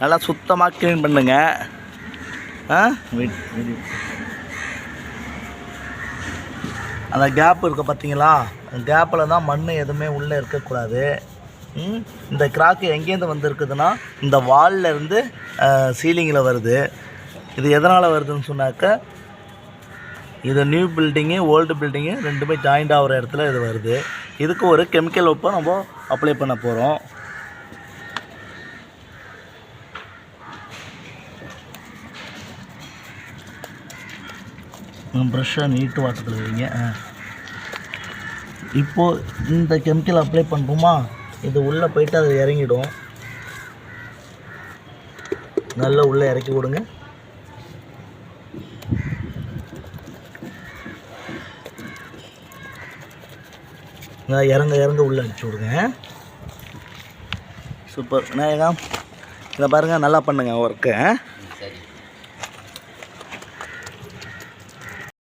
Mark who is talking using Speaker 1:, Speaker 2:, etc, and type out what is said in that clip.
Speaker 1: நல்லா சுத்தமாக க்ளீன் பண்ணுங்க. அந்த கேப் இருக்க பார்த்தீங்களா, அந்த கேப்பில் தான் மண் எதுவுமே உள்ளே இருக்கக்கூடாது. இந்த கிராக்கு எங்கேருந்து வந்துருக்குதுன்னா இந்த வால்ல இருந்து சீலிங்கில் வருது. இது எதனால் வருதுன்னு சொன்னாக்க, இது நியூ பில்டிங்கு ஓல்டு பில்டிங்கு ரெண்டுமே ஜாயிண்ட் ஆகிற இடத்துல இது வருது. இதுக்கு ஒரு கெமிக்கல் உப்பை நம்ம அப்ளை பண்ண போகிறோம். ப்ரெஷ்ஷை நீட்டு வாட்டத்தில் வைங்க. இப்போது இந்த கெமிக்கல் அப்ளை பண்ணுறோமா, இது உள்ளே போயிட்டு அது இறங்கிடும். நல்லா உள்ளே இறக்கி விடுங்க. இறங்க உள்ளே அடிச்சு விடுங்க. சூப்பர் விநாயகா, இதை பாருங்கள், நல்லா பண்ணுங்கள் ஒர்க்கு.